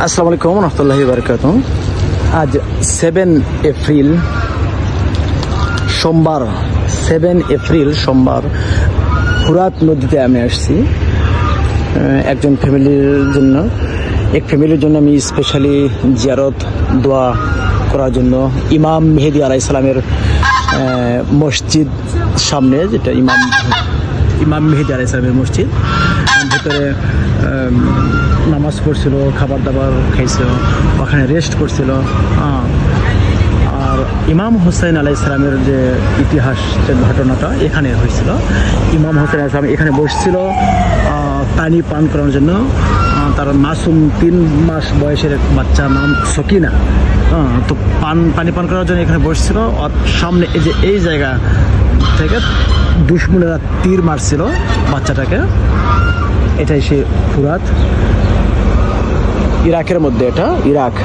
আসসালামু আলাইকুম রহমতুল্লাহি বারাকাতুহু। আজ 7 এপ্রিল সোমবার, 7 এপ্রিল সোমবার ফুরাত নদীতে আমি আসছি একজন ফ্যামিলির জন্য। এক ফ্যামিলির জন্য আমি স্পেশালি জিয়ারত দোয়া করার জন্য ইমাম মেহেদী আলাইহিস সালামের মসজিদ সামনে, যেটা ইমাম মেহেদী আলাইহিস সালামের মসজিদ, ভিতরে নামাজ পড়ছিল, খাবার দাবার খাইছিল, ওখানে রেস্ট করছিল। আর ইমাম হোসেন আলাইহিস সালামের যে ইতিহাস, যে ঘটনাটা এখানে হয়েছিল, ইমাম হোসেন আলাইহিস সালাম এখানে বসছিল পানি পান করার জন্য। তার মাসুম 3 মাস বয়সের এক বাচ্চা, নাম সকিনা, তো পানি পান করার জন্য এখানে বসছিল। আর সামনে এই জায়গা থেকে দুশমনেরা তীর মারছিল বাচ্চাটাকে। এটাই সে ফুরাত, ইরাকের মধ্যে, এটা ইরাক।